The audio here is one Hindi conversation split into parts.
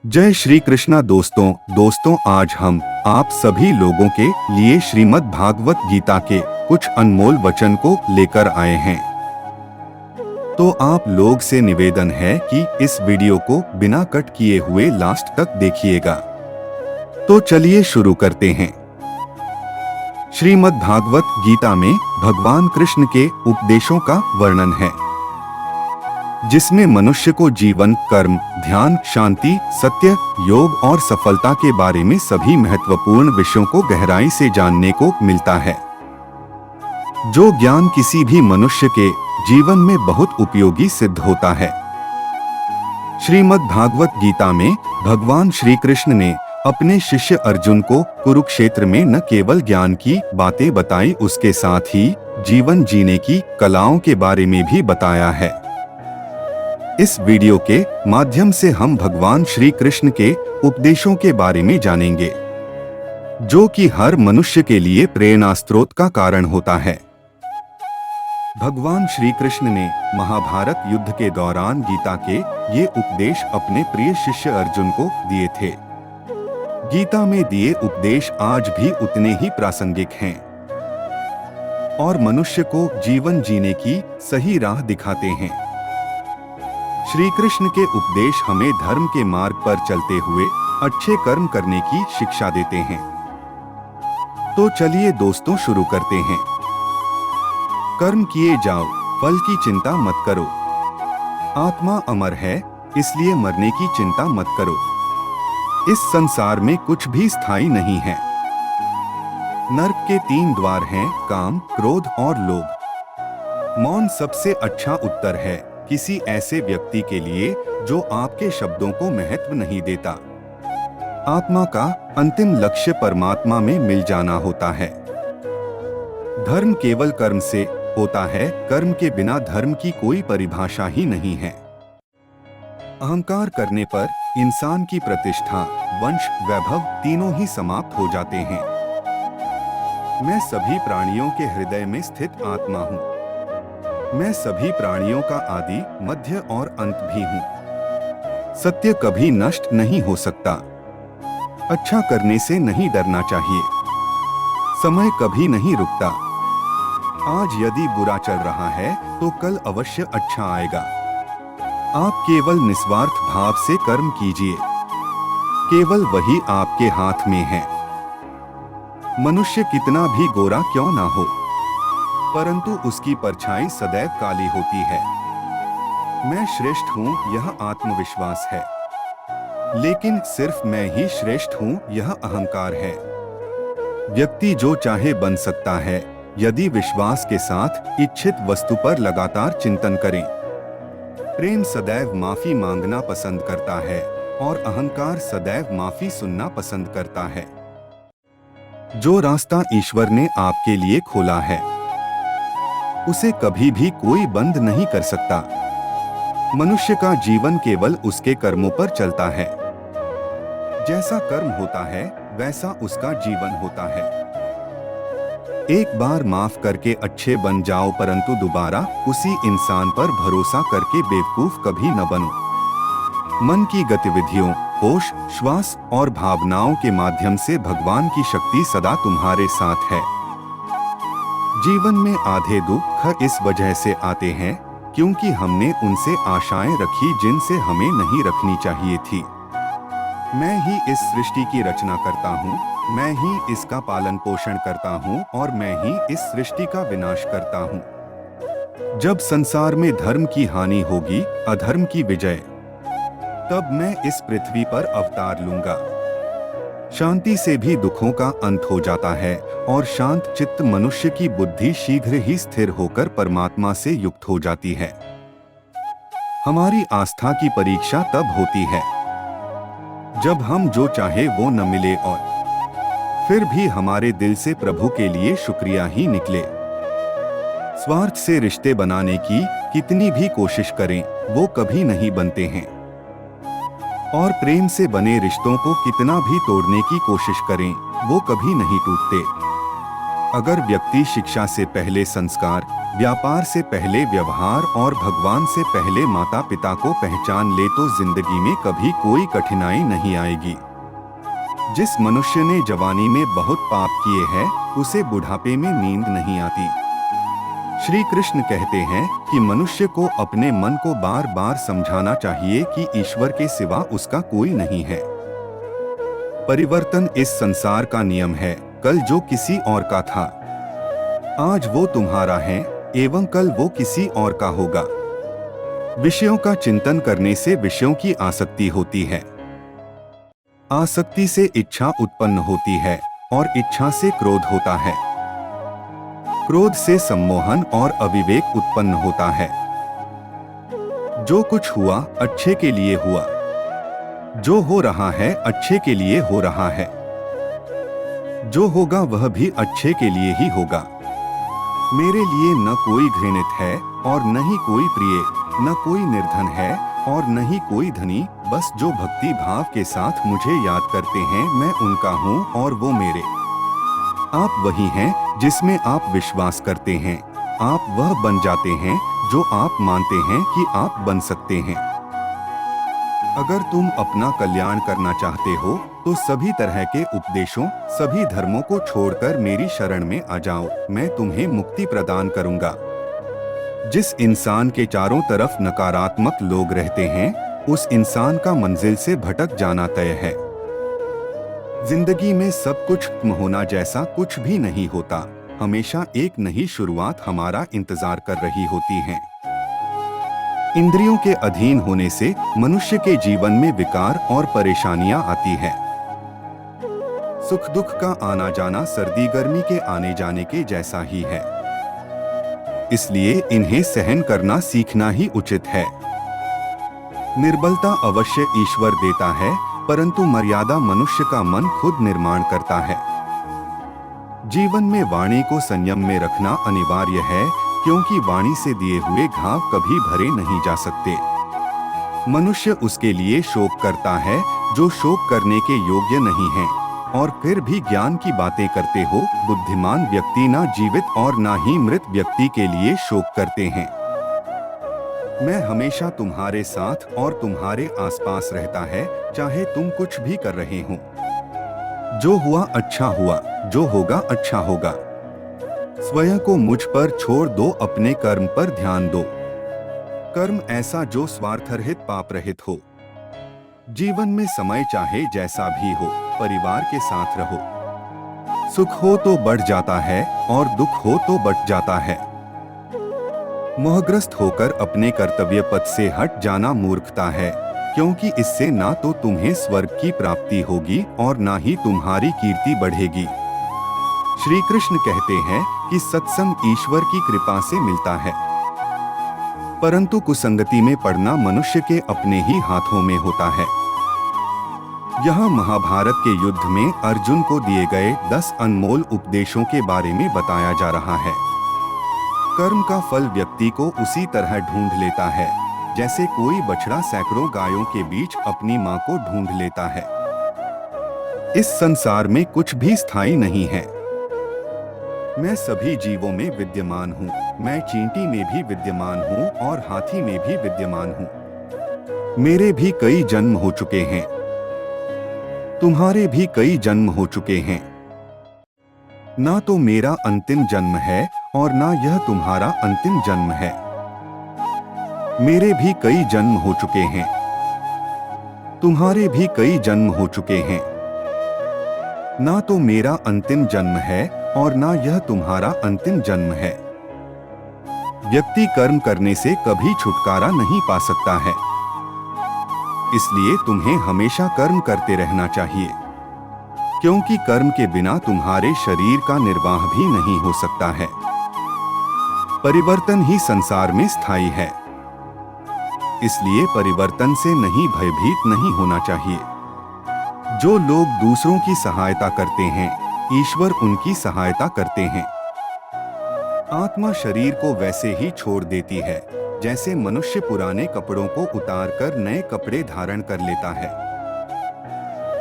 जय श्री कृष्णा दोस्तों आज हम आप सभी लोगों के लिए श्रीमद् भागवत गीता के कुछ अनमोल वचन को लेकर आए हैं। तो आप लोग से निवेदन है कि इस वीडियो को बिना कट किए हुए लास्ट तक देखिएगा। तो चलिए शुरू करते हैं। श्रीमद् भागवत गीता में भगवान कृष्ण के उपदेशों का वर्णन है, जिसमें मनुष्य को जीवन, कर्म, ध्यान, शांति, सत्य, योग और सफलता के बारे में सभी महत्वपूर्ण विषयों को गहराई से जानने को मिलता है। जो ज्ञान किसी भी मनुष्य के जीवन में बहुत उपयोगी सिद्ध होता है। श्रीमद् भागवत गीता में भगवान श्री कृष्ण ने अपने शिष्य अर्जुन को कुरुक्षेत्र में न केवल ज्ञान की बातें बताई, उसके साथ ही जीवन जीने की कलाओं के बारे में भी बताया है। इस वीडियो के माध्यम से हम भगवान श्री कृष्ण के उपदेशों के बारे में जानेंगे, जो कि हर मनुष्य के लिए प्रेरणा स्रोत का कारण होता है। भगवान श्री कृष्ण ने महाभारत युद्ध के दौरान गीता के ये उपदेश अपने प्रिय शिष्य अर्जुन को दिए थे। गीता में दिए उपदेश आज भी उतने ही प्रासंगिक हैं और मनुष्य को जीवन जीने की सही राह दिखाते हैं। श्री कृष्ण के उपदेश हमें धर्म के मार्ग पर चलते हुए अच्छे कर्म करने की शिक्षा देते हैं। तो चलिए दोस्तों शुरू करते हैं। कर्म किए जाओ, फल की चिंता मत करो। आत्मा अमर है, इसलिए मरने की चिंता मत करो। इस संसार में कुछ भी स्थायी नहीं है। नरक के 3 द्वार हैं, काम, क्रोध और लोभ। मौन सबसे अच्छा उत्तर है किसी ऐसे व्यक्ति के लिए जो आपके शब्दों को महत्व नहीं देता। आत्मा का अंतिम लक्ष्य परमात्मा में मिल जाना होता है। धर्म केवल कर्म से होता है, कर्म के बिना धर्म की कोई परिभाषा ही नहीं है। अहंकार करने पर इंसान की प्रतिष्ठा, वंश, वैभव तीनों ही समाप्त हो जाते हैं। मैं सभी प्राणियों के हृदय में स्थित आत्मा हूँ। मैं सभी प्राणियों का आदि, मध्य और अंत भी हूँ। सत्य कभी नष्ट नहीं हो सकता। अच्छा करने से नहीं डरना चाहिए। समय कभी नहीं रुकता। आज यदि बुरा चल रहा है तो कल अवश्य अच्छा आएगा। आप केवल निस्वार्थ भाव से कर्म कीजिए, केवल वही आपके हाथ में है। मनुष्य कितना भी गोरा क्यों ना हो, परंतु उसकी परछाई सदैव काली होती है। मैं श्रेष्ठ हूँ, यह आत्मविश्वास है, लेकिन सिर्फ मैं ही श्रेष्ठ हूँ, यह अहंकार है। व्यक्ति जो चाहे बन सकता है यदि विश्वास के साथ इच्छित वस्तु पर लगातार चिंतन करें। प्रेम सदैव माफी मांगना पसंद करता है और अहंकार सदैव माफी सुनना पसंद करता है। जो रास्ता ईश्वर ने आपके लिए खोला है उसे कभी भी कोई बंद नहीं कर सकता। मनुष्य का जीवन केवल उसके कर्मों पर चलता है। जैसा कर्म होता है वैसा उसका जीवन होता है। एक बार माफ करके अच्छे बन जाओ, परंतु दोबारा उसी इंसान पर भरोसा करके बेवकूफ कभी न बनो। मन की गतिविधियों, होश, श्वास और भावनाओं के माध्यम से भगवान की शक्ति सदा तुम्हारे साथ है। जीवन में आधे दुख इस वजह से आते हैं क्योंकि हमने उनसे आशाएं रखी जिनसे हमें नहीं रखनी चाहिए थी। मैं ही इस सृष्टि की रचना करता हूँ, मैं ही इसका पालन पोषण करता हूँ और मैं ही इस सृष्टि का विनाश करता हूँ। जब संसार में धर्म की हानि होगी, अधर्म की विजय, तब मैं इस पृथ्वी पर अवतार लूंगा। शांति से भी दुखों का अंत हो जाता है और शांत चित्त मनुष्य की बुद्धि शीघ्र ही स्थिर होकर परमात्मा से युक्त हो जाती है। हमारी आस्था की परीक्षा तब होती है जब हम जो चाहे वो न मिले और फिर भी हमारे दिल से प्रभु के लिए शुक्रिया ही निकले। स्वार्थ से रिश्ते बनाने की कितनी भी कोशिश करें वो कभी नहीं बनते हैं, और प्रेम से बने रिश्तों को कितना भी तोड़ने की कोशिश करें वो कभी नहीं टूटते। अगर व्यक्ति शिक्षा से पहले संस्कार, व्यापार से पहले व्यवहार और भगवान से पहले माता पिता को पहचान ले तो जिंदगी में कभी कोई कठिनाई नहीं आएगी। जिस मनुष्य ने जवानी में बहुत पाप किए हैं, उसे बुढ़ापे में नींद नहीं आती। श्री कृष्ण कहते हैं कि मनुष्य को अपने मन को बार बार समझाना चाहिए कि ईश्वर के सिवा उसका कोई नहीं है। परिवर्तन इस संसार का नियम है। कल जो किसी और का था, आज वो तुम्हारा है एवं कल वो किसी और का होगा। विषयों का चिंतन करने से विषयों की आसक्ति होती है, आसक्ति से इच्छा उत्पन्न होती है और इच्छा से क्रोध होता है, क्रोध से सम्मोहन और अविवेक उत्पन्न होता है। जो कुछ हुआ अच्छे के लिए हुआ, जो हो रहा है अच्छे के लिए हो रहा है, जो होगा वह भी अच्छे के लिए ही होगा। मेरे लिए न कोई घृणित है और न ही कोई प्रिय, न कोई निर्धन है और न ही कोई धनी, बस जो भक्ति भाव के साथ मुझे याद करते हैं, मैं उनका हूँ और वो मेरे। आप वही हैं जिसमें आप विश्वास करते हैं। आप वह बन जाते हैं जो आप मानते हैं कि आप बन सकते हैं। अगर तुम अपना कल्याण करना चाहते हो तो सभी तरह के उपदेशों, सभी धर्मों को छोड़कर मेरी शरण में आ जाओ, मैं तुम्हें मुक्ति प्रदान करूंगा। जिस इंसान के चारों तरफ नकारात्मक लोग रहते हैं, उस इंसान का मंजिल से भटक जाना तय है। जिंदगी में सब कुछ खत्म होना जैसा कुछ भी नहीं होता। हमेशा एक नई शुरुआत हमारा इंतजार कर रही होती है। इंद्रियों के अधीन होने से मनुष्य के जीवन में विकार और परेशानियां आती हैं। सुख दुख का आना जाना सर्दी गर्मी के आने जाने के जैसा ही है, इसलिए इन्हें सहन करना सीखना ही उचित है। निर्बलता अवश्य ईश्वर देता है, परंतु मर्यादा मनुष्य का मन खुद निर्माण करता है। जीवन में वाणी को संयम में रखना अनिवार्य है, क्योंकि वाणी से दिए हुए घाव कभी भरे नहीं जा सकते। मनुष्य उसके लिए शोक करता है जो शोक करने के योग्य नहीं है, और फिर भी ज्ञान की बातें करते हो। बुद्धिमान व्यक्ति ना जीवित और ना ही मृत व्यक्ति के लिए शोक करते हैं। मैं हमेशा तुम्हारे साथ और तुम्हारे आसपास रहता है, चाहे तुम कुछ भी कर रहे हो। जो हुआ अच्छा हुआ, जो होगा अच्छा होगा। स्वयं को मुझ पर छोड़ दो, अपने कर्म पर ध्यान दो। कर्म ऐसा जो स्वार्थरहित पाप रहित हो। जीवन में समय चाहे जैसा भी हो, परिवार के साथ रहो। सुख हो तो बढ़ जाता है और दुख हो तो बट जाता है। मोहग्रस्त होकर अपने कर्तव्य पथ से हट जाना मूर्खता है, क्योंकि इससे ना तो तुम्हें स्वर्ग की प्राप्ति होगी और ना ही तुम्हारी कीर्ति बढ़ेगी। श्री कृष्ण कहते हैं कि सत्संग ईश्वर की कृपा से मिलता है, परंतु कुसंगति में पड़ना मनुष्य के अपने ही हाथों में होता है। यहाँ महाभारत के युद्ध में अर्जुन को दिए गए 10 अनमोल उपदेशों के बारे में बताया जा रहा है। कर्म का फल व्यक्ति को उसी तरह ढूंढ लेता है जैसे कोई बछड़ा सैकड़ों गायों के बीच अपनी मां को ढूंढ लेता है। इस संसार में कुछ भी स्थायी नहीं है। मैं सभी जीवों में विद्यमान हूँ। मैं चींटी में भी विद्यमान हूँ और हाथी में भी विद्यमान हूँ। मेरे भी कई जन्म हो चुके हैं, तुम्हारे भी कई जन्म हो चुके हैं। ना तो मेरा अंतिम जन्म है और ना यह तुम्हारा अंतिम जन्म है। मेरे भी कई जन्म हो चुके हैं, तुम्हारे भी कई जन्म हो चुके हैं। ना तो मेरा अंतिम जन्म है और ना यह तुम्हारा अंतिम जन्म है। व्यक्ति कर्म करने से कभी छुटकारा नहीं पा सकता है, इसलिए तुम्हें हमेशा कर्म करते रहना चाहिए, क्योंकि कर्म के बिना तुम्हारे शरीर का निर्वाह भी नहीं हो सकता है। परिवर्तन ही संसार में स्थायी है, इसलिए परिवर्तन से नहीं भयभीत नहीं होना चाहिए। जो लोग दूसरों की सहायता करते हैं, ईश्वर उनकी सहायता करते हैं। आत्मा शरीर को वैसे ही छोड़ देती है जैसे मनुष्य पुराने कपड़ों को उतारकर नए कपड़े धारण कर लेता है।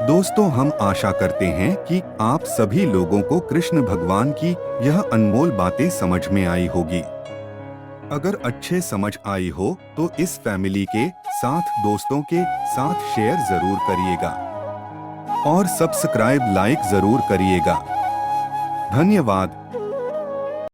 दोस्तों, हम आशा करते हैं कि आप सभी लोगों को कृष्ण भगवान की यह अनमोल बातें समझ में आई होगी। अगर अच्छे समझ आई हो तो इस फैमिली के साथ दोस्तों के साथ शेयर जरूर करिएगा और सब्सक्राइब लाइक जरूर करिएगा। धन्यवाद।